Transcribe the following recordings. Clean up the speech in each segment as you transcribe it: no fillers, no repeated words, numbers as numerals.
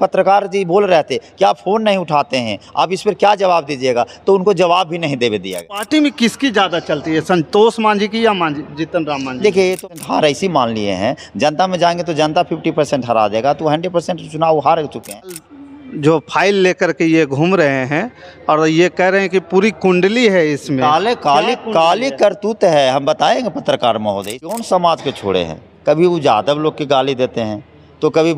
पत्रकार जी बोल रहे थे कि आप फ़ोन नहीं उठाते हैं, आप इस पर क्या जवाब दीजिएगा, तो उनको जवाब भी नहीं दे दिया गया। पार्टी में किसकी ज़्यादा चलती है, संतोष मांझी की या जीतन राम मांझी? देखिए, ये तो हार ऐसी मान लिए हैं, जनता में जाएंगे तो जनता 50% हरा देगा, तो 100% चुनाव हार चुके हैं। जो फाइल लेकर के ये घूम रहे हैं और ये कह रहे हैं कि पूरी कुंडली है इसमें, काली करतूत है। हम बताएंगे पत्रकार महोदय, कौन समाज को छोड़े हैं? कभी वो यादव लोग की गाली देते हैं, तो कभी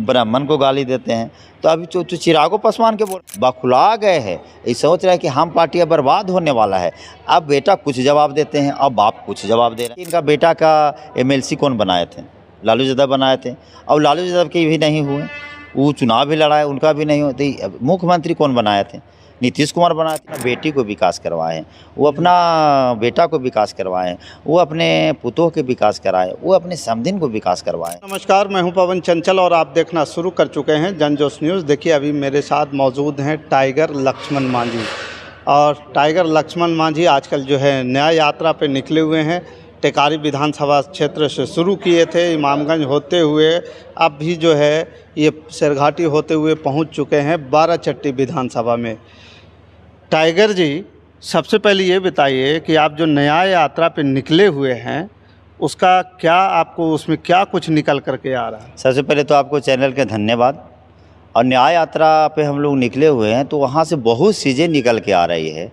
ब्राह्मण को गाली देते हैं, तो अभी तो चिरागो पासवान के बोल बखुला गए हैं। ये सोच रहे हैं कि हम पार्टी अब बर्बाद होने वाला है। अब बेटा कुछ जवाब देते हैं, अब बाप कुछ जवाब दे रहे हैं। इनका बेटा का MLC कौन बनाए थे? लालू यादव बनाए थे। अब लालू यादव के भी नहीं हुए, वो चुनाव भी लड़ाए, उनका भी नहीं होती। मुख्यमंत्री कौन बनाए थे? नीतीश कुमार बनाए थे। बेटी को विकास करवाए हैं, वो अपना बेटा को विकास करवाए हैं, वो अपने पुतों के विकास कराए, वो अपने समधिन को विकास करवाए। नमस्कार, मैं हूं पवन चंचल और आप देखना शुरू कर चुके हैं जनजोश न्यूज़। देखिए, अभी मेरे साथ मौजूद हैं टाइगर लक्ष्मण मांझी। और टाइगर लक्ष्मण मांझी आजकल जो है न्याय यात्रा पे निकले हुए हैं। टेकारी विधानसभा क्षेत्र से शुरू किए थे, इमामगंज होते हुए अब भी जो है ये शेरघाटी होते हुए पहुंच चुके हैं बाराचट्टी विधानसभा में। टाइगर जी, सबसे पहले ये बताइए कि आप जो न्याय यात्रा पे निकले हुए हैं उसका क्या, आपको उसमें क्या कुछ निकल करके आ रहा है? सबसे पहले तो आपको चैनल के धन्यवाद। और न्याय यात्रा पे हम लोग निकले हुए हैं तो वहाँ से बहुत चीज़ें निकल के आ रही है।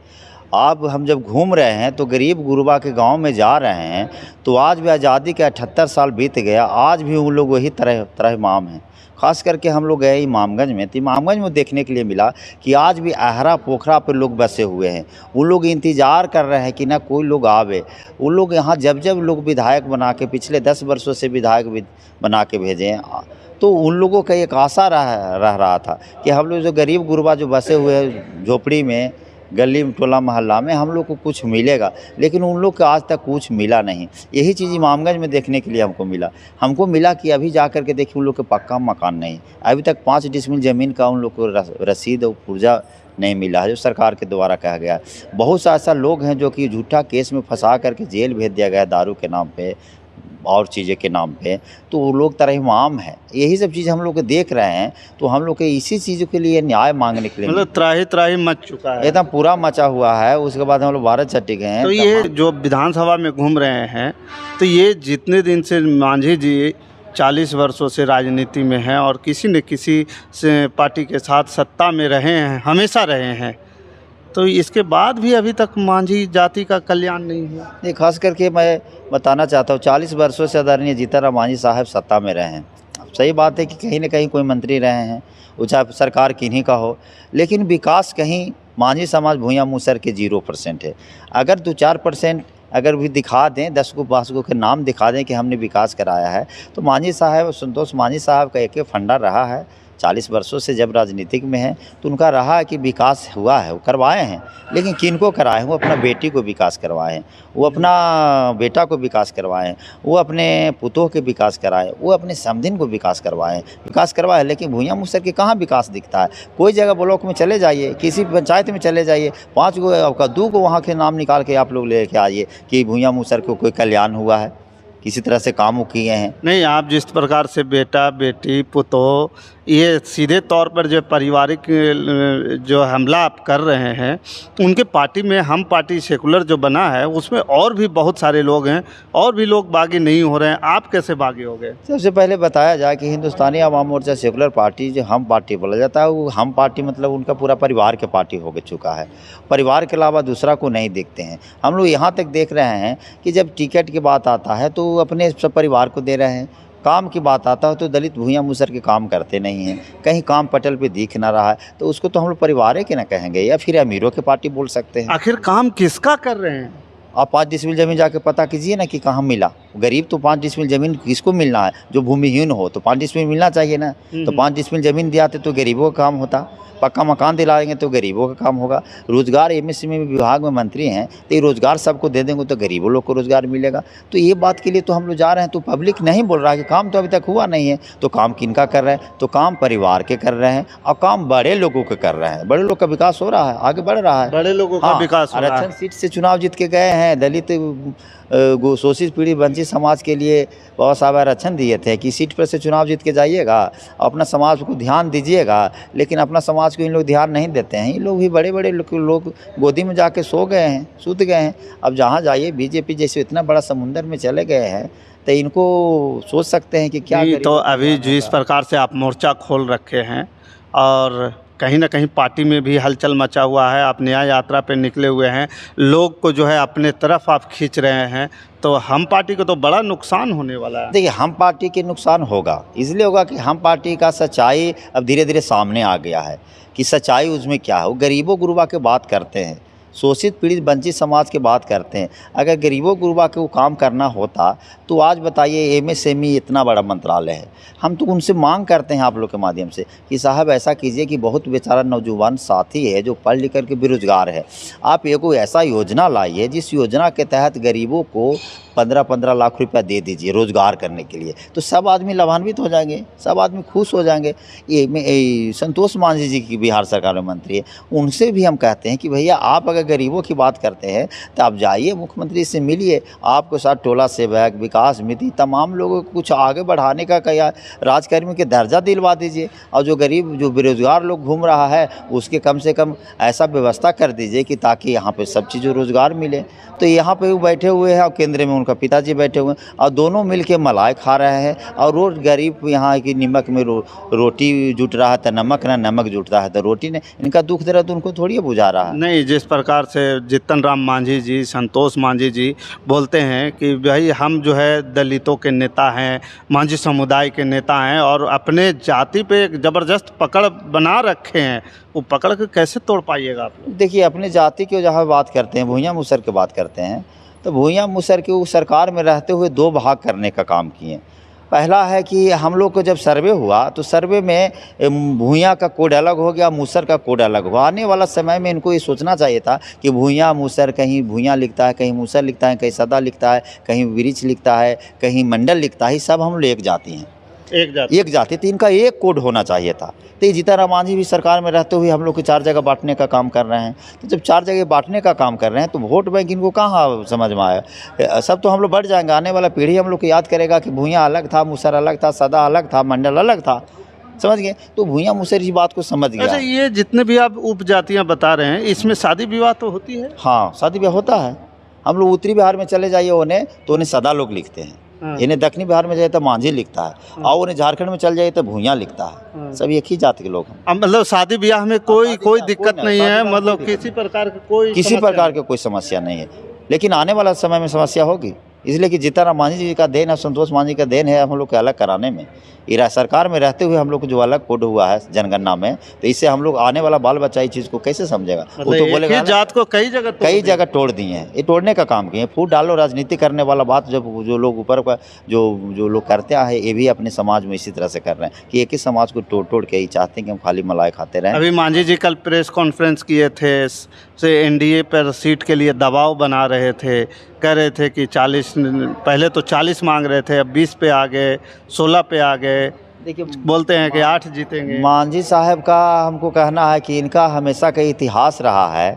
अब हम जब घूम रहे हैं तो गरीब गुरबा के गांव में जा रहे हैं, तो आज भी आज़ादी के 78 साल बीत गया, आज भी उन लोग वही तरह इमाम हैं। ख़ास करके हम लोग गए इमामगंज में, तो इमामगंज में देखने के लिए मिला कि आज भी आहरा पोखरा पर लोग बसे हुए हैं। उन लोग इंतज़ार कर रहे हैं कि ना कोई लोग आवे। उन लोग यहाँ जब लोग विधायक बना के, पिछले 10 वर्षों से विधायक बना के भेजे हैं, तो उन लोगों का एक आशा रह रहा था कि हम लोग जो गरीब गुरबा जो बसे हुए हैं झोपड़ी में, गली टोला मोहल्ला में, हम लोग को कुछ मिलेगा। लेकिन उन लोग को आज तक कुछ मिला नहीं। यही चीज़ इमामगंज में देखने के लिए हमको मिला कि अभी जा कर के देखिए उन लोग के पक्का मकान नहीं। अभी तक 5 डिसमिल ज़मीन का उन लोग को रसीद और पुर्जा नहीं मिला है, जो सरकार के द्वारा कहा गया। बहुत सा ऐसा लोग हैं जो कि झूठा केस में फंसा करके जेल भेज दिया गया, दारू के नाम पे और चीज़ें के नाम पे, तो वो लोग तरहीमाम है। यही सब चीज़ हम लोग को देख रहे हैं, तो हम लोग के इसी चीज़ों के लिए न्याय मांगने के लिए, मतलब त्राही मच चुका है, एकदम पूरा मचा हुआ है। उसके बाद हम लोग बाराचट्टी गए हैं। तो ये जो विधानसभा में घूम रहे हैं, तो ये जितने दिन से मांझी जी 40 वर्षों से राजनीति में हैं और किसी न किसी से पार्टी के साथ सत्ता में रहे हैं, हमेशा रहे हैं, तो इसके बाद भी अभी तक मांझी जाति का कल्याण नहीं हुआ। नहीं, खास करके मैं बताना चाहता हूँ, 40 वर्षों से आदरणीय जीतन राम मांझी साहब सत्ता में रहे हैं। सही बात है कि कहीं न कहीं कोई मंत्री रहे हैं, वो चाहे सरकार किन्हीं का हो, लेकिन विकास कहीं मांझी समाज भूया मुसर के 0% है। अगर 2-4% अगर भी दिखा दें, 10 को 5 को के नाम दिखा दें कि हमने विकास कराया है, तो मांझी साहब, संतोष मांझी साहब का एक फंडा रहा है। 40 वर्षों से जब राजनीतिक में है तो उनका रहा है कि विकास हुआ है, वो करवाए हैं। लेकिन किनको कराए हैं? वो अपना बेटी को विकास करवाए हैं, वो अपना बेटा को विकास करवाए हैं, वो अपने पुतों के विकास कराए, वो अपने समधिन को विकास करवाए हैं, विकास करवाए। लेकिन भूया मुसर के कहाँ विकास दिखता है? कोई जगह ब्लॉक में चले जाइए, किसी पंचायत में चले जाइए, 5 को आपका 2 को वहाँ के नाम निकाल के आप लोग लेके आइए कि भूया मुसर को कोई कल्याण हुआ है, किसी तरह से काम किए हैं। नहीं, आप जिस प्रकार से बेटा बेटी पुतों, ये सीधे तौर पर जो पारिवारिक जो हमला आप कर रहे हैं, उनके पार्टी में हम पार्टी सेकुलर जो बना है उसमें और भी बहुत सारे लोग हैं, और भी लोग बागी नहीं हो रहे हैं, आप कैसे बागी हो गए? सबसे पहले बताया जाए कि हिंदुस्तानी आवाम मोर्चा सेकुलर पार्टी, जो हम पार्टी बोला जाता है, वो हम पार्टी मतलब उनका पूरा परिवार के पार्टी हो चुका है। परिवार के अलावा दूसरा को नहीं देखते हैं। हम लोग यहाँ तक देख रहे हैं कि जब टिकट की बात आता है तो अपने सब परिवार को दे रहे हैं, काम की बात आता है तो दलित भूया मुसर के काम करते नहीं हैं, कहीं काम पटल पे दिख ना रहा है, तो उसको तो हम लोग परिवार के ना कहेंगे, या फिर अमीरों की पार्टी बोल सकते हैं। आखिर काम किसका कर रहे हैं? आप 5 डिसमिल ज़मीन जाके पता कीजिए ना कि कहाँ मिला। गरीब तो 5 डिसमिल ज़मीन किसको मिलना है? जो भूमिहीन हो तो 5 डिसमिल मिलना चाहिए ना। तो 5 डिसमिल ज़मीन दियाते तो गरीबों का काम होता, पक्का मकान दिलाएंगे तो गरीबों का काम होगा। रोज़गार MSME विभाग में मंत्री हैं, तो ये रोज़गार सबको दे देंगे तो गरीबों लोग को रोज़गार मिलेगा। तो ये बात के लिए तो हम लोग जा रहे हैं, तो पब्लिक नहीं बोल रहा है कि काम तो अभी तक हुआ नहीं है। तो काम किनका कर रहे हैं? तो काम परिवार के कर रहे हैं और काम बड़े लोगों के कर रहे हैं। बड़े लोग का विकास हो रहा है, आगे बढ़ रहा है, बड़े लोगों का विकास हो रहा है। आरक्षण सीट से चुनाव जीत के गए हैं, दलित शोषित पीड़ित वंचित बंची समाज के लिए बाबा साहब आरक्षण दिए थे कि सीट पर से चुनाव जीत के जाइएगा, अपना समाज को ध्यान दीजिएगा, लेकिन अपना समाज को इन लोग ध्यान नहीं देते हैं। इन लोग भी बड़े बड़े लोग गोदी में जाके सो गए हैं, सूत गए हैं। अब जहाँ जाइए बीजेपी जैसे इतना बड़ा समुंदर में चले गए हैं, तो इनको सोच सकते हैं कि क्या जी, करें। तो अभी जिस प्रकार से आप मोर्चा खोल रखे हैं और कहीं ना कहीं पार्टी में भी हलचल मचा हुआ है, आप न्याय यात्रा पे निकले हुए हैं, लोग को जो है अपने तरफ आप खींच रहे हैं, तो हम पार्टी को तो बड़ा नुकसान होने वाला है। देखिए, हम पार्टी के नुकसान होगा, इसलिए होगा कि हम पार्टी का सच्चाई अब धीरे धीरे सामने आ गया है कि सच्चाई उसमें क्या है। वो गरीबों गुरबा के बात करते हैं, शोषित पीड़ित वंचित समाज की बात करते हैं। अगर गरीबों गुरबा को काम करना होता तो आज बताइए एमएसएमई इतना बड़ा मंत्रालय है। हम तो उनसे मांग करते हैं आप लोग के माध्यम से कि साहब ऐसा कीजिए कि बहुत बेचारा नौजवान साथी है जो पढ़ लिख कर के बेरोजगार है, आप एक ऐसा योजना लाइए जिस योजना के तहत गरीबों को 15-15 लाख रुपया दे दीजिए रोज़गार करने के लिए, तो सब आदमी लाभान्वित हो जाएंगे, सब आदमी खुश हो जाएंगे। ये संतोष मांझी जी की बिहार सरकार में मंत्री है, उनसे भी हम कहते हैं कि भैया आप अगर गरीबों की बात करते हैं तो आप जाइए मुख्यमंत्री से मिलिए, आपके साथ टोला सेवक विकास मिति तमाम लोगों को कुछ आगे बढ़ाने का क्या राजकर्मी के दर्जा दिलवा दीजिए, और जो गरीब जो बेरोजगार लोग घूम रहा है उसके कम से कम ऐसा व्यवस्था कर दीजिए कि ताकि यहाँ पे सब चीज़ों रोज़गार मिले। तो यहाँ पे वो बैठे हुए हैं और केंद्र में उनका पिताजी बैठे हुए हैं और दोनों मिलके मलाई खा रहे हैं, और रोज गरीब यहाँ की नमक में रोटी जुट रहा है तो नमक ना नमक जुटता है तो रोटी ने, इनका दुख दर्द उनको थोड़ी बुझा रहा है। नहीं, जिस प्रकार से जीतन राम मांझी जी, संतोष मांझी जी बोलते हैं कि भाई हम जो है दलितों के नेता हैं, मांझी समुदाय के नेता हैं और अपने जाति पे एक ज़बरदस्त पकड़ बना रखे हैं, वो पकड़ के कैसे तोड़ पाइएगा आप लोग? देखिए, अपने जाति की जहाँ बात करते हैं, भूइयाँ मुसर की बात करते हैं, तो भूइयाँ मुसर के वो सरकार में रहते हुए 2 भाग करने का काम किए। पहला है कि हम लोग को जब सर्वे हुआ तो सर्वे में भूइयाँ का कोड अलग हो गया, मुसर का कोड अलग हुआ। आने वाला समय में इनको ये सोचना चाहिए था कि भूइयाँ मुसर, कहीं भूइयाँ लिखता है, कहीं मुसर लिखता है, कहीं सदा लिखता है, कहीं वृक्ष लिखता है, कहीं मंडल लिखता है, सब हम लोग एक जाति हैं, एक जाति, तो इनका एक कोड होना चाहिए था। तो ये जीतन राम मांझी भी सरकार में रहते हुए हम लोग को 4 जगह बांटने का काम कर रहे हैं। तो जब 4 जगह बांटने का काम कर रहे हैं तो वोट बैंक इनको कहाँ समझ में आया। सब तो हम लोग बढ़ जाएंगे, आने वाला पीढ़ी हम लोग को याद करेगा कि भूइयाँ अलग था, मुसर अलग था, सदा अलग था, मंडल अलग था, समझ गए। तो भूइयाँ मुसर इस बात को समझ गया। अच्छा, ये जितने भी आप उपजातियाँ बता रहे हैं इसमें शादी विवाह तो होती है? हाँ, शादी ब्याह होता है। हम लोग उत्तरी बिहार में चले जाइए उन्हें तो उन्हें सदा लोग लिखते हैं, इन्हें दक्षिणी बिहार में जाए तो मांझी लिखता है, और उन्हें झारखंड में चल जाए तो भूइयाँ लिखता है। सब एक ही जाति के लोग हैं। मतलब शादी ब्याह में कोई दिक्कत नहीं है, मतलब किसी प्रकार की कोई समस्या नहीं है, लेकिन आने वाला समय में समस्या होगी, इसलिए कि जीतन राम मांझी जी का देन है, संतोष मांझी का देन है हम लोग के अलग कराने में। सरकार में रहते हुए हम लोग को जो अलग कोड हुआ है जनगणना में, तो इससे हम लोग आने वाला बाल बच्चा इस चीज़ को कैसे समझेगा। वो तो बोलेगा जात को कई जगह तोड़ दिए हैं, ये तोड़ने का काम किए। फूट डालो राजनीति करने वाला बात जब जो लोग ऊपर का जो लोग करते हैं, ये भी अपने समाज में इसी तरह से कर रहे हैं कि एक ही समाज को तोड़ के ही चाहते हैं कि हम खाली मलाई खाते रहें। अभी मांझी जी कल प्रेस कॉन्फ्रेंस किए थे, से एनडीए पर सीट के लिए दबाव बना रहे थे, कह रहे थे कि 40, पहले तो 40 मांग रहे थे, अब 20 पे आ गए, 16 पे आ गए। देखिए, बोलते हैं कि 8 जीतेंगे। मांझी साहब का हमको कहना है कि इनका हमेशा का इतिहास रहा है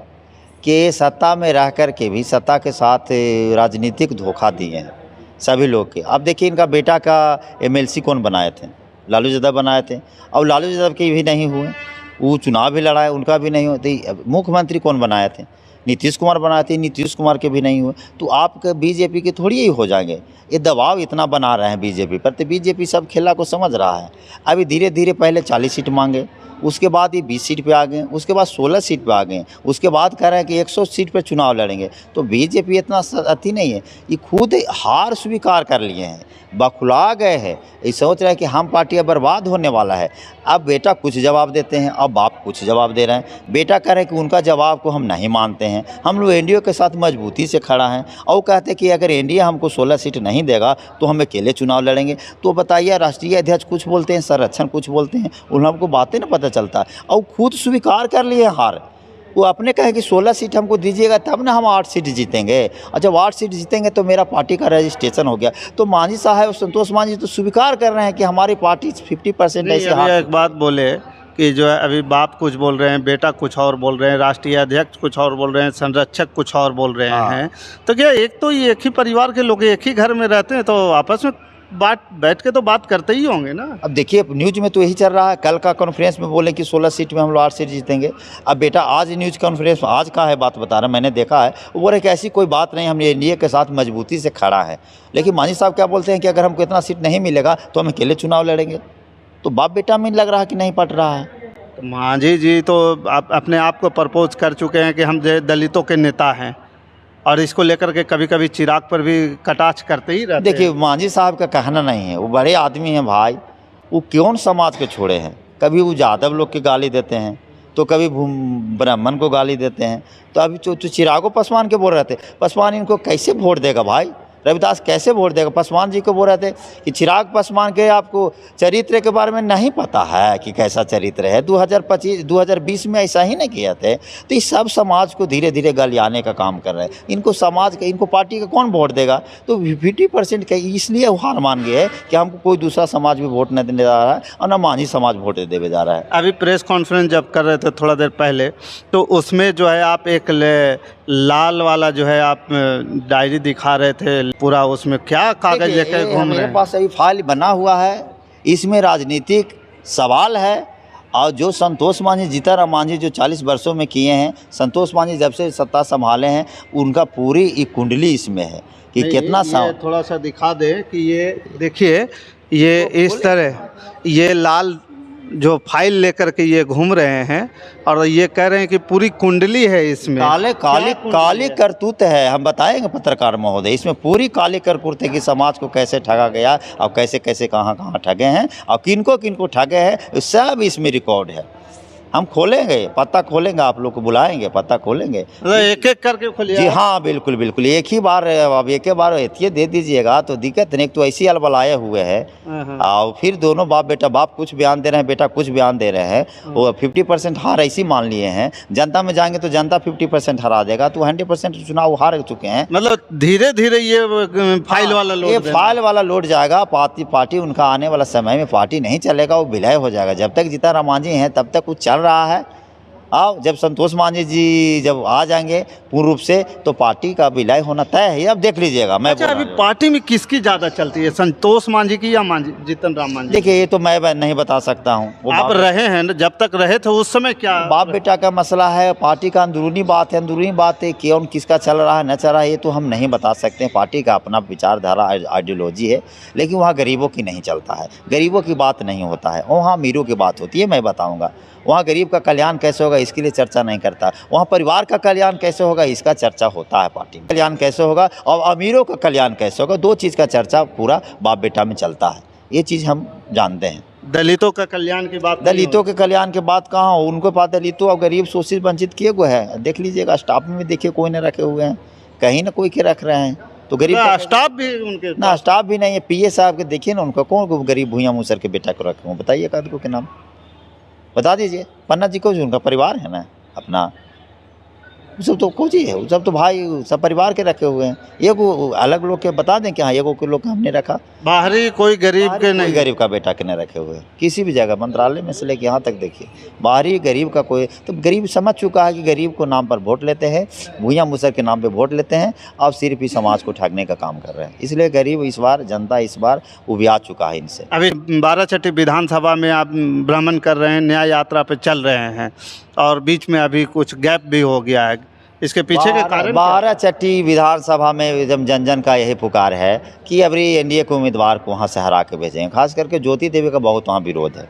कि सत्ता में रह कर के भी सत्ता के साथ राजनीतिक धोखा दिए हैं सभी लोग के। अब देखिए, इनका बेटा का एमएलसी कौन बनाए थे? लालू यादव बनाए थे, और लालू यादव के भी नहीं हुए, वो चुनाव भी लड़ाए, उनका भी नहीं होते। मुख्यमंत्री कौन बनाए थे? नीतीश कुमार बनाए थे, नीतीश कुमार के भी नहीं हुए। तो आपके बीजेपी के थोड़ी ही हो जाएंगे। ये दबाव इतना बना रहे हैं बीजेपी पर, तो बीजेपी सब खेला को समझ रहा है। अभी धीरे धीरे पहले 40 सीट मांगे, उसके बाद ये 20 सीट पे आ गए, उसके बाद 16 सीट पे आ गए, उसके बाद कह रहे हैं कि 100 सीट पे चुनाव लड़ेंगे। तो बीजेपी इतना अति नहीं है, ये खुद हार स्वीकार कर लिए हैं, बखुला गए हैं। ये सोच रहे हैं कि हम पार्टी बर्बाद होने वाला है। अब बेटा कुछ जवाब देते हैं, अब बाप कुछ जवाब दे रहे हैं। बेटा कह रहे हैं कि उनका जवाब को हम नहीं मानते हैं, हम लोग एनडीए के साथ मजबूती से खड़ा हैं, और कहते हैं कि अगर एनडीए हमको 16 सीट नहीं देगा तो हम अकेले चुनाव लड़ेंगे। तो बताइए, राष्ट्रीय अध्यक्ष कुछ बोलते हैं, संरक्षण कुछ बोलते हैं, उन हमको बातें ना पता चलता है, और खुद स्वीकार कर लिए हार। वो अपने कहे कि 16 सीट हमको दीजिएगा तब ना हम 8 सीट जीतेंगे, और जब 8 सीट जीतेंगे तो मेरा पार्टी का रजिस्ट्रेशन हो गया। तो मांझी साहब, संतोष मांझी तो स्वीकार कर रहे हैं कि हमारी पार्टी 50% ऐसे। एक बात बोले कि जो है अभी बाप कुछ बोल रहे हैं, बेटा कुछ और बोल रहे हैं, राष्ट्रीय अध्यक्ष कुछ और बोल रहे हैं, संरक्षक कुछ और बोल रहे हाँ। हैं। तो क्या एक तो ये एक ही परिवार के लोग एक ही घर में रहते हैं, तो आपस में बैठ के तो बात करते ही होंगे ना। अब देखिए न्यूज में तो यही चल रहा है, कल का कॉन्फ्रेंस में बोले कि 16 सीट में हम लोग 8 सीट जीतेंगे। अब बेटा आज न्यूज कॉन्फ्रेंस में आज का है बात बता रहा, मैंने देखा है, वो बोल रहे कि ऐसी कोई बात नहीं, हम एनडीए के साथ मजबूती से खड़ा है। लेकिन मांझी साहब क्या बोलते हैं कि अगर हमको इतना सीट नहीं मिलेगा तो हम अकेले चुनाव लड़ेंगे। तो बाप बेटा में लग रहा है कि नहीं पट रहा है। तो मांझी जी तो अपने आप को प्रपोज कर चुके हैं कि हम दलितों के नेता हैं, और इसको लेकर के कभी कभी चिराग पर भी कटाक्ष करते ही रहते देखिए हैं। मांझी साहब का कहना नहीं है, वो बड़े आदमी हैं भाई, वो कौन समाज के छोड़े हैं। कभी वो यादव लोग के गाली देते हैं, तो कभी ब्राह्मण को गाली देते हैं। तो अभी तो चिरागो पासवान के बोल रहे थे, पासवान इनको कैसे वोट देगा भाई, रविदास कैसे वोट देगा। पासवान जी को बोल रहे थे कि चिराग पासवान के आपको चरित्र के बारे में नहीं पता है कि कैसा चरित्र है। 2020 में ऐसा ही नहीं किया थे। तो इस सब समाज को धीरे धीरे गलियाने का काम कर रहे हैं। इनको समाज का, इनको पार्टी का कौन वोट देगा। तो 50% का इसलिए वो हार मान गए कि हमको कोई दूसरा समाज भी वोट नहीं देने जा रहा है और न मांझी समाज वोट देवे जा रहा है। अभी प्रेस कॉन्फ्रेंस जब कर रहे थे थोड़ा देर पहले, तो उसमें जो है आप एक लाल वाला जो है आप डायरी दिखा रहे थे पूरा, उसमें क्या कागज लेकर घूम रहे मेरे हैं? पास अभी फाइल बना हुआ है, इसमें राजनीतिक सवाल है। और जो संतोष मांझी, जीतन मांझी जो 40 वर्षों में किए हैं, संतोष मांझी जब से सत्ता संभाले हैं, उनका पूरी एक कुंडली इसमें है कि कितना ये थोड़ा सा दिखा दे कि ये देखिए, ये इस तरह ये लाल जो फाइल लेकर के ये घूम रहे हैं, और ये कह रहे हैं कि पूरी कुंडली है इसमें। काली करतूत है। हम बताएंगे पत्रकार महोदय, इसमें पूरी काली करतूत है कि समाज को कैसे ठगा गया और कैसे कैसे कहाँ कहाँ ठगे हैं और किनको किनको ठगे हैं, सब इसमें रिकॉर्ड है। हम खोलेंगे, पता खोलेंगे, आप लोग को बुलाएंगे, पता खोलेंगे। एक एक करके खोलिए। जी हाँ, बिल्कुल बिल्कुल, एक ही बार, अब एक ही बार ये दे दीजिएगा तो दिक्कत नहीं। तो ऐसी अलबलाए हुए हैं और फिर दोनों बाप बेटा, बाप कुछ बयान दे रहे हैं, बेटा कुछ बयान दे रहे हैं। वो 50% हार ऐसी मान लिए हैं। जनता में जाएंगे तो जनता 50% हरा देगा, तो 100% चुनाव हार चुके हैं। मतलब धीरे धीरे ये फाइल वाला लोड, ये फाइल वाला लोड जाएगा। पार्टी उनका आने वाला समय में पार्टी नहीं चलेगा, वो विलय हो जाएगा। जब तक जीतन राम मांझी हैं तब तक कुछ चल रहा है। अब जब संतोष मांझी जी जब आ जाएंगे पूर्ण रूप से, तो पार्टी का विलय होना तय है। अब देख लीजिएगा। मैं अच्छा, अभी पार्टी में किसकी ज़्यादा चलती है, संतोष मांझी की या जीतन राम मांझी? देखिए ये तो मैं नहीं बता सकता हूँ। आप रहे हैं, जब तक रहे थे उस समय क्या बाप बेटा का मसला है, पार्टी का अंदरूनी बात है। अंदरूनी बात है कौन किसका चल रहा है न चल रहा है, ये तो हम नहीं बता सकते हैं। पार्टी का अपना विचारधारा आइडियोलॉजी है, लेकिन वहाँ गरीबों की नहीं चलता है। गरीबों की बात नहीं होता है, वहाँ अमीरों की बात होती है। मैं बताऊँगा वहाँ गरीब का कल्याण कैसे होगा, इसके लिए चर्चा नहीं करता। वहाँ परिवार का कल्याण कैसे होगा, इसका चर्चा होता है पार्टी में। कल्याण कैसे होगा और अमीरों का कल्याण कैसे होगा, दो चीज़ का चर्चा पूरा बाप बेटा में चलता है। ये चीज़ हम जानते हैं। दलितों का कल्याण की बात, दलितों के कल्याण की बात कहाँ हो, उनको पास दलितों और गरीब शोषित वंचित किए हुए हैं। देख लीजिएगा, स्टाफ में भी देखिए कोई नहीं रखे हुए हैं, कहीं ना कोई के रख रहे हैं। तो गरीब स्टाफ भी उनके ना, स्टाफ भी नहीं है। पीए साहब के देखिए ना, उनका कौन गरीब भूया मुसर के बेटा को रखे हुए, बताइए कादको के नाम बता दीजिए। पन्ना जी को जो उनका परिवार है ना अपना, वो सब तो कोची है, वो सब तो भाई सब परिवार के रखे हुए हैं। एगो अलग लोग के बता दें कि हाँ एगो के लोग के हमने रखा, बाहरी कोई गरीब के नहीं, गरीब का बेटा के नहीं रखे हुए किसी भी जगह, मंत्रालय में से लेके यहाँ तक देखिए बाहरी गरीब का कोई। तो गरीब समझ चुका है कि गरीब को नाम पर वोट लेते हैं, भूया मुसर के नाम पे वोट लेते हैं और सिर्फ ही समाज को ठगने का काम कर रहे हैं। इसलिए गरीब इस बार, जनता इस बार उबिया चुका है इनसे। अभी 12 विधानसभा में आप भ्रमण कर रहे हैं, न्याय यात्रा पे चल रहे हैं, और बीच में अभी कुछ गैप भी हो गया है, इसके पीछे के कारण? 12 विधानसभा में जब जन जन का यही पुकार है कि अभी एनडीए के उम्मीदवार को वहाँ से हरा के भेजें। खास करके ज्योति देवी का बहुत वहाँ विरोध है,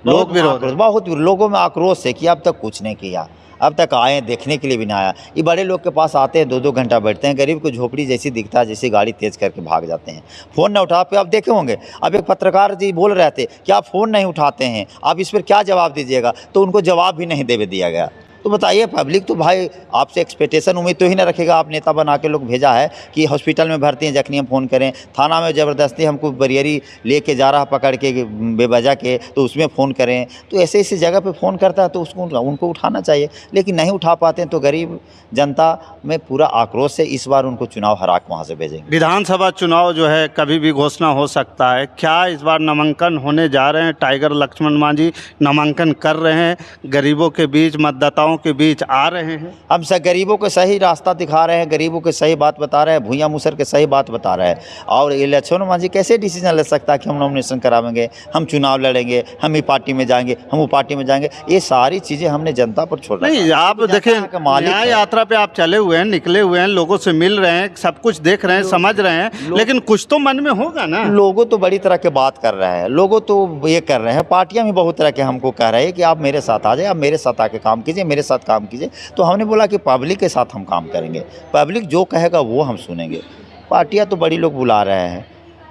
बहुत लोगों में आक्रोश है कि अब तक कुछ नहीं किया, अब तक आए देखने के लिए भी नहीं आया। ये बड़े लोग के पास आते हैं, 2-2 घंटा बैठते हैं, गरीब को झोपड़ी जैसी दिखता है, जैसी गाड़ी तेज करके भाग जाते हैं। फ़ोन न उठा पे आप देखे होंगे। अब एक पत्रकार जी बोल रहे थे कि आप फ़ोन नहीं उठाते हैं, आप इस पर क्या जवाब दीजिएगा, तो उनको जवाब भी नहीं दे दिया गया। तो बताइए, पब्लिक तो भाई आपसे एक्सपेक्टेशन उम्मीद तो ही ना रखेगा। आप नेता बना के लोग भेजा है कि हॉस्पिटल में भर्ती हैं, जखनी हम फ़ोन करें, थाना में ज़बरदस्ती हमको बरियरी लेके जा रहा पकड़ के बेवजह के, तो उसमें फ़ोन करें। तो ऐसे ऐसी जगह पे फ़ोन करता है तो उसको उनको उठाना चाहिए, लेकिन नहीं उठा पाते हैं। तो गरीब जनता में पूरा आक्रोश है। इस बार उनको चुनाव हरा के वहाँ से भेजेंगे। विधानसभा चुनाव जो है कभी भी घोषणा हो सकता है, क्या इस बार नामांकन होने जा रहे हैं? टाइगर लक्ष्मण मांझी नामांकन कर रहे हैं, गरीबों के बीच, मतदाताओं के बीच आ रहे हैं। हम सब गरीबों को सही रास्ता दिखा रहे हैं, गरीबों को सही बात बता रहे हैं, भूया मुसर के सही बात बता रहे हैं। और ये लक्ष्मण मांझी कैसे डिसीजन ले सकता है कि हम नॉमिनेशन करावेंगे, हम चुनाव लड़ेंगे, हम ई पार्टी में जाएंगे, हम वो पार्टी में जाएंगे? ये सारी चीज़ें हमने जनता पर छोड़ रखी है। नहीं, आप देखें, न्याय यात्रा पे आप चले हुए हैं, निकले हुए हैं, लोगों से मिल रहे हैं, सब कुछ देख रहे हैं, समझ रहे हैं, लेकिन कुछ तो मन में होगा ना। लोगों तो बड़ी तरह के बात कर रहे हैं, लोगों तो ये कर रहे हैं, पार्टियां भी बहुत तरह के हमको कह रहे हैं कि आप मेरे साथ आ जाए, आप मेरे साथ आके काम कीजिए, मेरे साथ काम कीजिए। तो हमने बोला कि पब्लिक के साथ हम काम करेंगे, पब्लिक जो कहेगा वो हम सुनेंगे। पार्टियां तो बड़ी लोग बुला रहे हैं,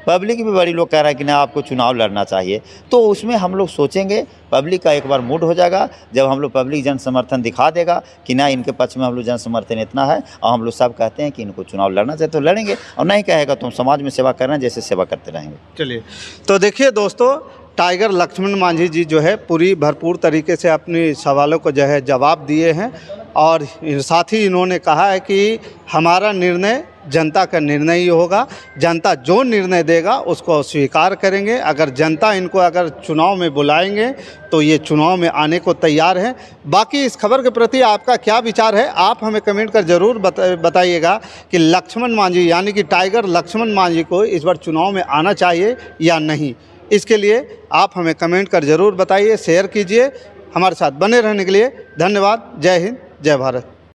पब्लिक भी बड़ी लोग कह रहा है कि ना आपको चुनाव लड़ना चाहिए। तो उसमें हम लोग सोचेंगे, पब्लिक का एक बार मूड हो जाएगा जब हम लोग पब्लिक जन समर्थन दिखा देगा कि ना इनके पक्ष में हम लोग जन समर्थन इतना है और हम लोग सब कहते हैं कि इनको चुनाव लड़ना चाहिए, तो लड़ेंगे। और नहीं कहेगा तो हम समाज में सेवा कर रहे हैं, जैसे सेवा करते रहेंगे। चलिए, तो देखिए दोस्तों, टाइगर लक्ष्मण मांझी जी जो है पूरी भरपूर तरीके से अपनी सवालों को जो है जवाब दिए हैं, और साथ ही इन्होंने कहा है कि हमारा निर्णय जनता का निर्णय ही होगा, जनता जो निर्णय देगा उसको स्वीकार करेंगे। अगर जनता इनको अगर चुनाव में बुलाएंगे तो ये चुनाव में आने को तैयार हैं। बाकी इस खबर के प्रति आपका क्या विचार है, आप हमें कमेंट कर ज़रूर बताइएगा कि लक्ष्मण मांझी यानी कि टाइगर लक्ष्मण मांझी को इस बार चुनाव में आना चाहिए या नहीं। इसके लिए आप हमें कमेंट कर ज़रूर बताइए, शेयर कीजिए। हमारे साथ बने रहने के लिए धन्यवाद। जय हिंद, जय भारत।